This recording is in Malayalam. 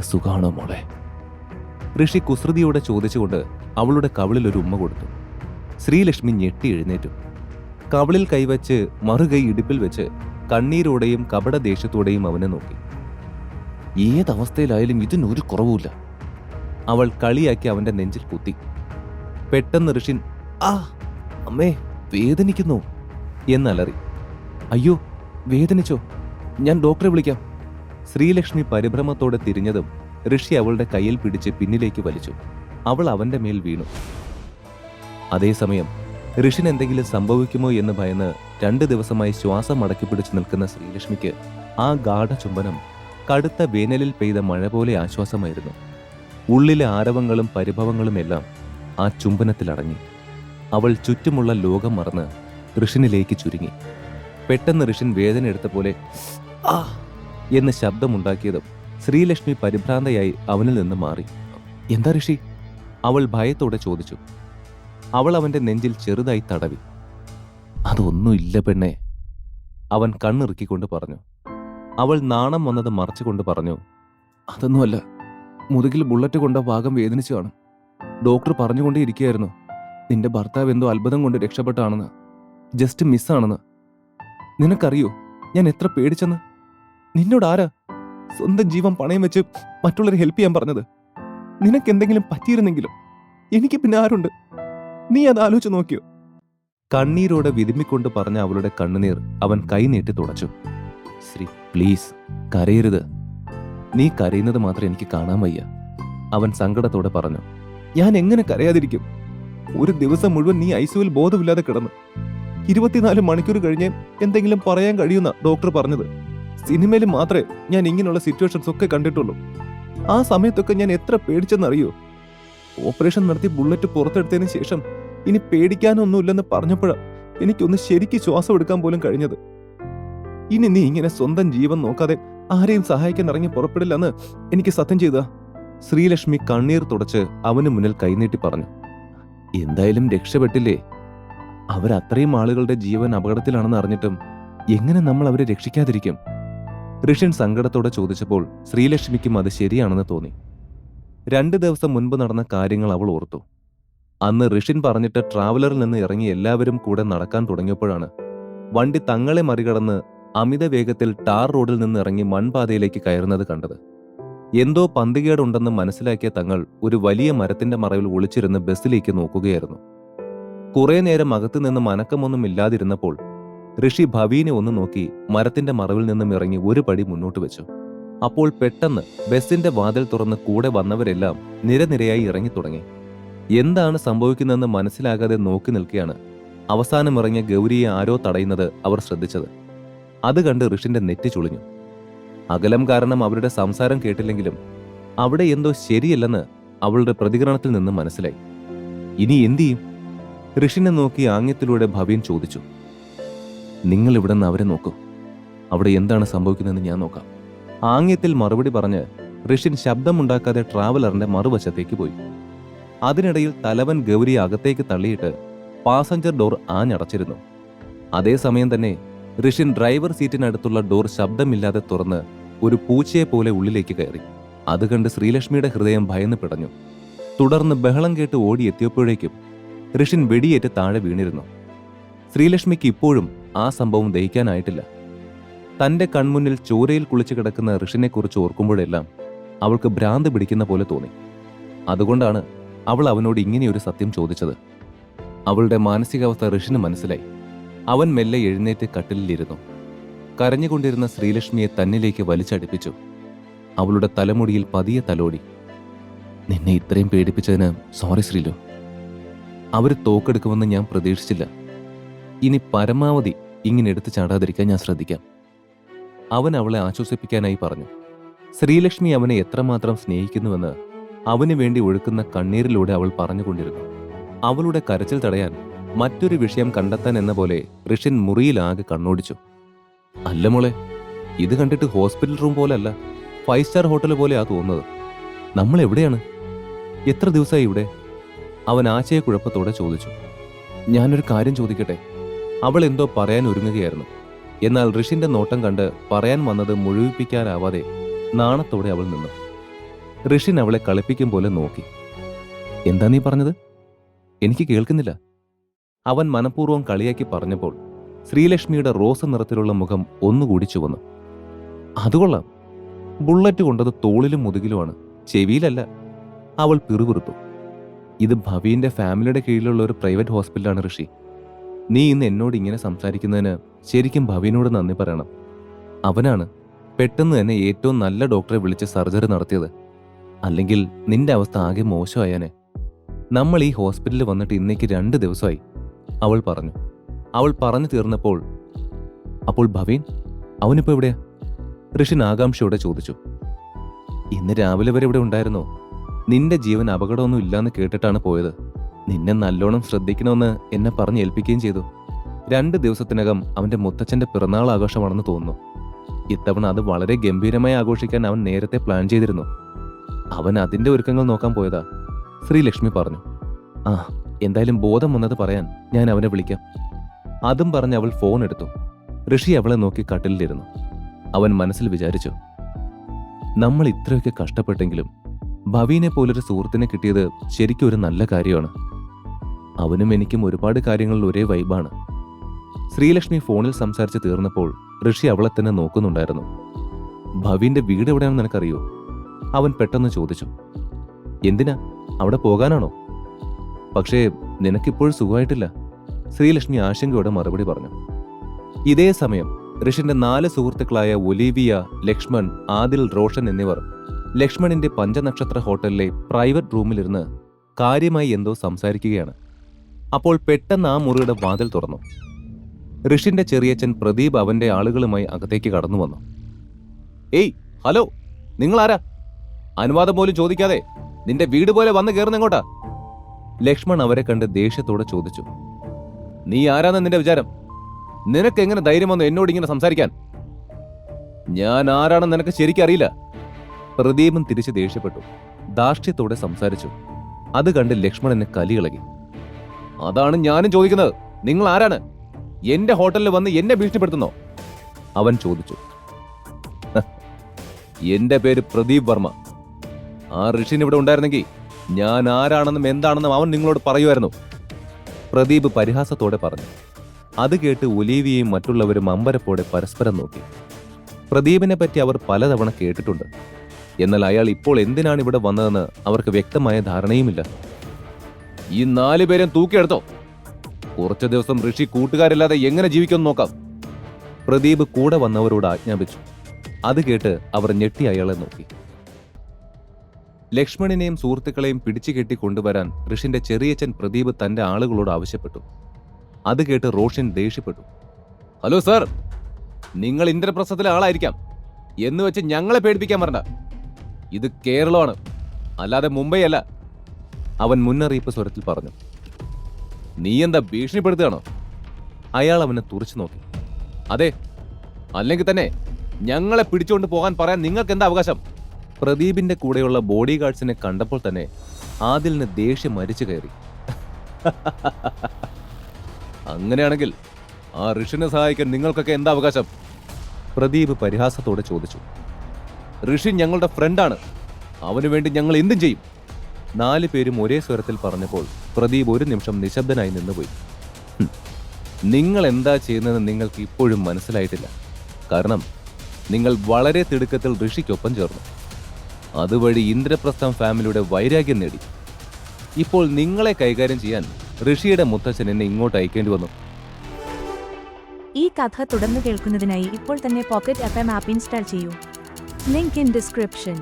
നിനക്ക് സുഖാണോ മോളെ? ഋഷി കുസൃതിയോടെ ചോദിച്ചുകൊണ്ട് അവളുടെ കവിളിൽ ഒരു ഉമ്മ കൊടുത്തു. ശ്രീലക്ഷ്മി ഞെട്ടി എഴുന്നേറ്റു. കവിളിൽ കൈവച്ച് മറുകൈ ഇടുപ്പിൽ വെച്ച് കണ്ണീരോടെയും കപട ദേഷ്യത്തോടെയും അവനെ നോക്കി. ഏതവസ്ഥയിലായാലും ഇതിനൊരു കുറവുമില്ല. അവൾ കളിയാക്കി അവന്റെ നെഞ്ചിൽ കുത്തി. പെട്ടെന്ന് ഋഷിൻ ആ അമ്മേ വേദനിക്കുന്നു എന്നലറി. അയ്യോ വേദനിച്ചോ? ഞാൻ ഡോക്ടറെ വിളിക്കാം. ശ്രീലക്ഷ്മി പരിഭ്രമത്തോടെ തിരിഞ്ഞതും ഋഷി അവളുടെ കയ്യിൽ പിടിച്ച് പിന്നിലേക്ക് വലിച്ചു. അവൾ അവന്റെ മേൽ വീണു. അതേസമയം ഋഷിന് എന്തെങ്കിലും സംഭവിക്കുമോ എന്ന് ഭയന്ന് 2 ദിവസമായി ശ്വാസം അടക്കിപ്പിടിച്ചു നിൽക്കുന്ന ശ്രീലക്ഷ്മിക്ക് ആ ഗാഠചുംബനം കടുത്ത വേനലിൽ പെയ്ത മഴ പോലെ ആശ്വാസമായിരുന്നു. ഉള്ളിലെ ആരവങ്ങളും പരിഭവങ്ങളും എല്ലാം ആ ചുംബനത്തിലടങ്ങി. അവൾ ചുറ്റുമുള്ള ലോകം മറന്ന് ഋഷിനിലേക്ക് ചുരുങ്ങി. പെട്ടെന്ന് ഋഷിൻ വേദന എടുത്ത പോലെ ആ എന്ന് ശബ്ദമുണ്ടാക്കിയതും ശ്രീലക്ഷ്മി പരിഭ്രാന്തയായി അവനിൽ നിന്ന് മാറി. എന്താ ഋഷി? അവൾ ഭയത്തോടെ ചോദിച്ചു. അവൾ അവന്റെ നെഞ്ചിൽ ചെറുതായി തടവി. അതൊന്നുമില്ല പെണ്ണെ, അവൻ കണ്ണിറുക്കിക്കൊണ്ട് പറഞ്ഞു. അവൾ നാണം വന്നത് മറച്ചുകൊണ്ട് പറഞ്ഞു. അതൊന്നുമല്ല, മുതുകിൽ ബുള്ളറ്റ് കൊണ്ട ഭാഗം വേദനിച്ചു കാണും. ഡോക്ടർ പറഞ്ഞുകൊണ്ടേയിരിക്കുകയായിരുന്നു നിന്റെ ഭർത്താവ് എന്തോ അത്ഭുതം കൊണ്ട് രക്ഷപ്പെട്ടാണെന്ന്, ജസ്റ്റ് മിസ്സാണെന്ന്. നിനക്കറിയോ ഞാൻ എത്ര പേടിച്ചെന്ന്? നിന്നോട് ആരാ സ്വന്തം ജീവൻ പണയം വെച്ച് മറ്റുള്ളവരെ ഹെൽപ്പ് ചെയ്യാൻ പറഞ്ഞത്? നിനക്കെന്തെങ്കിലും പറ്റിയിരുന്നെങ്കിലും എനിക്ക് പിന്നെ ആരുണ്ട്? നീ അത് ആലോചിച്ച് നോക്കിയോ? കണ്ണീരോടെ വിരുമ്മിക്കൊണ്ട് പറഞ്ഞ അവളുടെ കണ്ണുനീർ അവൻ കൈനീട്ടി തുടച്ചു. ശ്രീ പ്ലീസ് കരയരുത്. നീ കരയുന്നത് മാത്രം എനിക്ക് കാണാൻ വയ്യ, അവൻ സങ്കടത്തോടെ പറഞ്ഞു. ഞാൻ എങ്ങനെ കരയാതിരിക്കും? ഒരു ദിവസം മുഴുവൻ നീ ഐസിയുവിൽ ബോധമില്ലാതെ കിടന്നു. 24 മണിക്കൂർ കഴിഞ്ഞ് എന്തെങ്കിലും പറയാൻ കഴിയുന്ന ഡോക്ടർ പറഞ്ഞത്. സിനിമയിൽ മാത്രമേ ഞാൻ ഇങ്ങനെയുള്ള സിറ്റുവേഷൻസ് ഒക്കെ കണ്ടിട്ടുള്ളൂ. ആ സമയത്തൊക്കെ ഞാൻ എത്ര പേടിച്ചെന്നറിയോ? ഓപ്പറേഷൻ നടത്തി ബുള്ളറ്റ് പുറത്തെടുത്തതിന് ശേഷം ഇനി പേടിക്കാനൊന്നുമില്ലെന്ന് പറഞ്ഞപ്പോഴാണ് എനിക്കൊന്ന് ശരിക്ക് ശ്വാസം എടുക്കാൻ പോലും കഴിഞ്ഞത്. ഇനി നീ ഇങ്ങനെ സ്വന്തം ജീവൻ നോക്കാതെ ആരെയും സഹായിക്കാൻ ഇറങ്ങി പുറപ്പെടില്ലെന്ന് എനിക്ക് സത്യം ചെയ്താ. ശ്രീലക്ഷ്മി കണ്ണീർ തുടച്ച് അവന് മുന്നിൽ കൈനീട്ടി പറഞ്ഞു. എന്തായാലും രക്ഷപ്പെട്ടില്ലേ? അവരത്രയും ആളുകളുടെ ജീവൻ അപകടത്തിലാണെന്ന് അറിഞ്ഞിട്ടും എങ്ങനെ നമ്മൾ അവരെ രക്ഷിക്കാതിരിക്കും? ഋഷിൻ സങ്കടത്തോടെ ചോദിച്ചപ്പോൾ ശ്രീലക്ഷ്മിക്കും അത് ശരിയാണെന്ന് തോന്നി. 2 ദിവസം മുൻപ് നടന്ന കാര്യങ്ങൾ അവൾ ഓർത്തു. അന്ന് ഋഷിൻ പറഞ്ഞിട്ട് ട്രാവലറിൽ നിന്ന് ഇറങ്ങി എല്ലാവരും കൂടെ നടക്കാൻ തുടങ്ങിയപ്പോഴാണ് വണ്ടി തങ്ങളെ മറികടന്ന് അമിത വേഗത്തിൽ ടാർ റോഡിൽ നിന്ന് ഇറങ്ങി മൺപാതയിലേക്ക് കയറുന്നത് കണ്ടത്. എന്തോ പന്തികേടുണ്ടെന്ന് മനസ്സിലാക്കിയ തങ്ങൾ ഒരു വലിയ മരത്തിന്റെ മറവിൽ ഒളിച്ചിരുന്ന് ബസ്സിലേക്ക് നോക്കുകയായിരുന്നു. കുറെ നേരം അകത്തു നിന്നും അനക്കമൊന്നും ഇല്ലാതിരുന്നപ്പോൾ ഋഷി ഭവീനെ ഒന്ന് നോക്കി മരത്തിന്റെ മറവിൽ നിന്നും ഇറങ്ങി ഒരു പടി മുന്നോട്ട് വെച്ചു. അപ്പോൾ പെട്ടെന്ന് ബസ്സിന്റെ വാതിൽ തുറന്ന് കൂടെ വന്നവരെല്ലാം നിരനിരയായി ഇറങ്ങി തുടങ്ങി. എന്താണ് സംഭവിക്കുന്നതെന്ന് മനസ്സിലാകാതെ നോക്കി നിൽക്കുകയാണ് അവസാനം ഇറങ്ങിയ ഗൗരിയെ ആരോ തടയുന്നത് അവർ ശ്രദ്ധിച്ചത്. അത് കണ്ട് ഋഷിന്റെ നെറ്റി ചുളിഞ്ഞു. അകലം കാരണം അവരുടെ സംസാരം കേട്ടില്ലെങ്കിലും അവിടെ എന്തോ ശരിയല്ലെന്ന് അവളുടെ പ്രതികരണത്തിൽ നിന്ന് മനസ്സിലായി. ഇനി എന്തു ചെയ്യും? ഋഷിനെ നോക്കി ആംഗ്യത്തിലൂടെ ഭവീൻ ചോദിച്ചു. നിങ്ങൾ ഇവിടെ നിന്ന് അവരെ നോക്കൂ, അവിടെ എന്താണ് സംഭവിക്കുന്നതെന്ന് ഞാൻ നോക്കാം. ആംഗ്യത്തിൽ മറുപടി പറഞ്ഞ് ഋഷിൻ ശബ്ദമുണ്ടാക്കാതെ ട്രാവലറിന്റെ മറുവശത്തേക്ക് പോയി. അതിനിടയിൽ തലവൻ ഗൗരിയെ അകത്തേക്ക് തള്ളിയിട്ട് പാസഞ്ചർ ഡോർ ആഞ്ഞടച്ചിരുന്നു. അതേസമയം തന്നെ ഋഷിൻ ഡ്രൈവർ സീറ്റിനടുത്തുള്ള ഡോർ ശബ്ദമില്ലാതെ തുറന്ന് ഒരു പൂച്ചയെ പോലെ ഉള്ളിലേക്ക് കയറി. അത് കണ്ട് ശ്രീലക്ഷ്മിയുടെ ഹൃദയം ഭയന്ന് പിടഞ്ഞു. തുടർന്ന് ബഹളം കേട്ട് ഓടിയെത്തിയപ്പോഴേക്കും ഋഷിൻ വെടിയേറ്റ് താഴെ വീണിരുന്നു. ശ്രീലക്ഷ്മിക്ക് ഇപ്പോഴും ആ സംഭവം ദഹിക്കാനായിട്ടില്ല. തന്റെ കൺമുന്നിൽ ചോരയിൽ കുളിച്ചു കിടക്കുന്ന ഋഷിനെക്കുറിച്ച് ഓർക്കുമ്പോഴെല്ലാം അവൾക്ക് ഭ്രാന്ത് പിടിക്കുന്ന പോലെ തോന്നി. അതുകൊണ്ടാണ് അവൾ അവനോട് ഇങ്ങനെയൊരു സത്യം ചോദിച്ചത്. അവളുടെ മാനസികാവസ്ഥ ഋഷിന് മനസ്സിലായി. അവൻ മെല്ലെ എഴുന്നേറ്റ് കട്ടിലിരുന്നു. കരഞ്ഞുകൊണ്ടിരുന്ന ശ്രീലക്ഷ്മിയെ തന്നിലേക്ക് വലിച്ചടിപ്പിച്ചു. അവളുടെ തലമുടിയിൽ പതിയെ തലോടി. നിന്നെ ഇത്രയും പേടിപ്പിച്ചതിന് സോറി ശ്രീലു. അവർ തോക്കെടുക്കുമെന്ന് ഞാൻ പ്രതീക്ഷിച്ചില്ല. ഇനി പരമാവധി ഇങ്ങനെ എടുത്തു ചാടാതിരിക്കാൻ ഞാൻ ശ്രദ്ധിക്കാം, അവൻ അവളെ ആശ്വസിപ്പിക്കാനായി പറഞ്ഞു. ശ്രീലക്ഷ്മി അവനെ എത്രമാത്രം സ്നേഹിക്കുന്നുവെന്ന് അവന് വേണ്ടി ഒഴുക്കുന്ന കണ്ണീരിലൂടെ അവൾ പറഞ്ഞുകൊണ്ടിരുന്നു. അവളുടെ കരച്ചിൽ തടയാൻ മറ്റൊരു വിഷയം കണ്ടെത്താൻ എന്ന പോലെ ഋഷിൻ മുറിയിലാകെ കണ്ണോടിച്ചു. അല്ല മോളെ, ഇത് കണ്ടിട്ട് ഹോസ്പിറ്റൽ റൂം പോലെ അല്ല, 5 സ്റ്റാർ ഹോട്ടൽ പോലെയാ തോന്നുന്നത്. നമ്മൾ എവിടെയാണ്? എത്ര ദിവസമായി ഇവിടെ? അവൻ ആശയക്കുഴപ്പത്തോടെ ചോദിച്ചു. ഞാനൊരു കാര്യം ചോദിക്കട്ടെ? അവൾ എന്തോ പറയാൻ ഒരുങ്ങുകയായിരുന്നു. എന്നാൽ ഋഷിന്റെ നോട്ടം കണ്ട് പറയാൻ വന്നത് മുഴുവിപ്പിക്കാനാവാതെ നാണത്തോടെ അവൾ നിന്നു. ഋഷിൻ അവളെ കളിപ്പിക്കും പോലെ നോക്കി. എന്താ നീ പറഞ്ഞത്? എനിക്ക് കേൾക്കുന്നില്ല. അവൻ മനഃപൂർവ്വം കളിയാക്കി പറഞ്ഞപ്പോൾ ശ്രീലക്ഷ്മിയുടെ റോസ് നിറത്തിലുള്ള മുഖം ഒന്നുകൂടി ചുവന്നു. അതുകൊള്ളാം. ബുള്ളറ്റ് കൊണ്ടത് തോളിലും മുതുകിലുമാണ്, ചെവിയിലല്ല. അവൾ പിറുപിറുത്തു. ഇത് ഭവീന്റെ ഫാമിലിയുടെ കീഴിലുള്ള ഒരു പ്രൈവറ്റ് ഹോസ്പിറ്റലാണ് ഋഷി. നീ ഇന്ന് എന്നോട് ഇങ്ങനെ സംസാരിക്കുന്നതിന് ശരിക്കും ഭവീനോട് നന്ദി പറയണം. അവനാണ് പെട്ടെന്ന് തന്നെ ഏറ്റവും നല്ല ഡോക്ടറെ വിളിച്ച് സർജറി നടത്തിയത്. അല്ലെങ്കിൽ നിന്റെ അവസ്ഥ ആകെ മോശമായാനെ. നമ്മൾ ഈ ഹോസ്പിറ്റലിൽ വന്നിട്ട് ഇന്നേക്ക് 2 ദിവസമായി, അവൾ പറഞ്ഞു. അവൾ പറഞ്ഞു തീർന്നപ്പോൾ, അപ്പോൾ ഭവീൻ അവനിപ്പോ എവിടെയാ? ഋഷിൻ ആകാംക്ഷയോടെ ചോദിച്ചു. ഇന്ന് രാവിലെ വരെ ഇവിടെ ഉണ്ടായിരുന്നോ? നിന്റെ ജീവൻ അപകടമൊന്നും ഇല്ലാന്ന് കേട്ടിട്ടാണ് പോയത്. നിന്നെ നല്ലോണം ശ്രദ്ധിക്കണമെന്ന് എന്നെ പറഞ്ഞ് ഏൽപ്പിക്കുകയും ചെയ്തു. 2 ദിവസത്തിനകം അവന്റെ മുത്തച്ഛന്റെ പിറന്നാൾ ആഘോഷമാണെന്ന് തോന്നുന്നു. ഇത്തവണ അത് വളരെ ഗംഭീരമായി ആഘോഷിക്കാൻ അവൻ നേരത്തെ പ്ലാൻ ചെയ്തിരുന്നു. അവൻ അതിന്റെ ഒരുക്കങ്ങൾ നോക്കാൻ പോയതാ, ശ്രീലക്ഷ്മി പറഞ്ഞു. ആ, എന്തായാലും ബോധം വന്നത് പറയാൻ ഞാൻ അവനെ വിളിക്കാം. അതും പറഞ്ഞ് അവൾ ഫോൺ എടുത്തു. ഋഷി അവളെ നോക്കി കട്ടിലിരുന്നു. അവൻ മനസ്സിൽ വിചാരിച്ചു, നമ്മൾ ഇത്രയൊക്കെ കഷ്ടപ്പെട്ടെങ്കിലും ഭവീനെ പോലൊരു സുഹൃത്തിനെ കിട്ടിയത് ശരിക്കും ഒരു നല്ല കാര്യമാണ്. അവനും എനിക്കും ഒരുപാട് കാര്യങ്ങളിൽ ഒരേ വൈബാണ്. ശ്രീലക്ഷ്മി ഫോണിൽ സംസാരിച്ച് തീർന്നപ്പോൾ ഋഷി അവളെ തന്നെ നോക്കുന്നുണ്ടായിരുന്നു. ഭവീന്റെ വീട് എവിടെയാണെന്ന് നിനക്കറിയോ? അവൻ പെട്ടെന്ന് ചോദിച്ചു. എന്തിനാ? അവിടെ പോകാനാണോ? പക്ഷേ നിനക്കിപ്പോഴും സുഖമായിട്ടില്ല, ശ്രീലക്ഷ്മി ആശങ്കയോടെ മറുപടി പറഞ്ഞു. ഇതേ സമയം ഋഷിന്റെ 4 സുഹൃത്തുക്കളായ ഒലീവിയ, ലക്ഷ്മൺ, ആദിൽ, റോഷൻ എന്നിവർ ലക്ഷ്മണിന്റെ പഞ്ചനക്ഷത്ര ഹോട്ടലിലെ പ്രൈവറ്റ് റൂമിലിരുന്ന് കാര്യമായി എന്തോ സംസാരിക്കുകയാണ്. അപ്പോൾ പെട്ടെന്ന് ആ മുറിയുടെ വാതിൽ തുറന്നു. ഋഷിന്റെ ചെറിയച്ഛൻ പ്രദീപ് അവന്റെ ആളുകളുമായി അകത്തേക്ക് കടന്നു വന്നു. ഏയ്, ഹലോ, നിങ്ങൾ ആരാ? അനുവാദം പോലും ചോദിക്കാതെ നിന്റെ വീട് പോലെ വന്ന് കയറുന്നെങ്ങോട്ടാ? ലക്ഷ്മൺ അവരെ കണ്ട് ദേഷ്യത്തോടെ ചോദിച്ചു. നീ ആരാന്ന് നിന്റെ വിചാരം? നിനക്ക് എങ്ങനെ ധൈര്യം വന്നു എന്നോട് ഇങ്ങനെ സംസാരിക്കാൻ? ഞാൻ ആരാണെന്ന് നിനക്ക് ശരിക്കറിയില്ല. പ്രദീപും തിരിച്ച് ദേഷ്യപ്പെട്ടു. ധാർഷ്ട്യത്തോടെ സംസാരിച്ചു. അത് കണ്ട് ലക്ഷ്മണനെ കലിയിളകി. അതാണ് ഞാനും ചോദിക്കുന്നത്. നിങ്ങൾ ആരാണ്? എന്റെ ഹോട്ടലിൽ വന്ന് എന്നെ ഭീഷണിപ്പെടുത്തുന്നോ? അവൻ ചോദിച്ചു. എന്റെ പേര് പ്രദീപ് വർമ്മ. ആ ഋഷിൻ ഇവിടെ ഉണ്ടായിരുന്നെങ്കിൽ ഞാൻ ആരാണെന്നും എന്താണെന്നും അവൻ നിങ്ങളോട് പറയുമായിരുന്നു. പ്രദീപ് പരിഹാസത്തോടെ പറഞ്ഞു. അത് കേട്ട് ഒലീവിയയും മറ്റുള്ളവരും അമ്പരപ്പോടെ പരസ്പരം നോക്കി. പ്രദീപിനെ പറ്റി അവർ പലതവണ കേട്ടിട്ടുണ്ട്. എന്നാൽ അയാൾ ഇപ്പോൾ എന്തിനാണ് ഇവിടെ വന്നതെന്ന് അവർക്ക് വ്യക്തമായ ധാരണയുമില്ല. ഈ 4 പേരും തൂക്കിയെടുത്തോ. കുറച്ചു ദിവസം ഋഷി കൂട്ടുകാരില്ലാതെ എങ്ങനെ ജീവിക്കുമെന്ന് നോക്കാം. പ്രദീപ് കൂടെ വന്നവരോട് ആജ്ഞാപിച്ചു. അത് കേട്ട് അവർ ഞെട്ടി അയാളെ നോക്കി. ലക്ഷ്മണിനെയും സുഹൃത്തുക്കളെയും പിടിച്ചുകെട്ടി കൊണ്ടുവരാൻ ഋഷിന്റെ ചെറിയച്ഛൻ പ്രദീപ് തന്റെ ആളുകളോട് ആവശ്യപ്പെട്ടു. അത് കേട്ട് റോഷൻ ദേഷ്യപ്പെട്ടു. ഹലോ സാർ, നിങ്ങൾ ഇന്ദ്രപ്രസ്ഥത്തിലെ ആളായിരിക്കാം എന്ന് വെച്ച് ഞങ്ങളെ പേടിപ്പിക്കാൻ വരണ്ട. ഇത് കേരളമാണ്, അല്ലാതെ മുംബൈ അല്ല. അവൻ മുന്നറിയിപ്പ് സ്വരത്തിൽ പറഞ്ഞു. നീ എന്താ ഭീഷണിപ്പെടുത്തുകയാണോ? അയാൾ അവനെ തുറച്ചു നോക്കി. അതെ, അല്ലെങ്കിൽ തന്നെ ഞങ്ങളെ പിടിച്ചുകൊണ്ട് പോകാൻ പറയാൻ നിങ്ങൾക്ക് എന്താ അവകാശം? പ്രദീപിന്റെ കൂടെയുള്ള ബോഡി ഗാർഡ്സിനെ കണ്ടപ്പോൾ തന്നെ ആദിലിന് ദേഷ്യം മരിച്ചു കയറി. അങ്ങനെയാണെങ്കിൽ ആ ഋഷിനെ സഹായിക്കാൻ നിങ്ങൾക്കൊക്കെ എന്താ അവകാശം? പ്രദീപ് പരിഹാസത്തോടെ ചോദിച്ചു. ഋഷി ഞങ്ങളുടെ ഫ്രണ്ടാണ്, അവനു വേണ്ടി ഞങ്ങൾ എന്തും ചെയ്യും. 4 പേരും ഒരേ സ്വരത്തിൽ പറഞ്ഞപ്പോൾ പ്രദീപ് ഒരു നിമിഷം നിശബ്ദനായി നിന്നുപോയി. നിങ്ങൾ എന്താ ചെയ്യുന്നതെന്ന് നിങ്ങൾക്ക് ഇപ്പോഴും മനസ്സിലായിട്ടില്ല. കാരണം നിങ്ങൾ വളരെ തിടുക്കത്തിൽ ഋഷിക്കൊപ്പം ചേർന്നു. അതുവഴി ഇന്ദ്രപ്രസ്ഥം ഫാമിലിയുടെ വൈരാഗ്യം നേടി. ഇപ്പോൾ നിങ്ങളെ കൈകാര്യം ചെയ്യാൻ ഋഷിയുടെ മുത്തച്ഛൻ എന്നെ ഇങ്ങോട്ട് അയക്കേണ്ടി വന്നു. ഈ കഥ തുടർന്ന് കേൾക്കുന്നതിനായി ഇപ്പോൾ തന്നെ പോക്കറ്റ് FM ആപ്പ് ഇൻസ്റ്റാൾ ചെയ്യൂ. Link in description.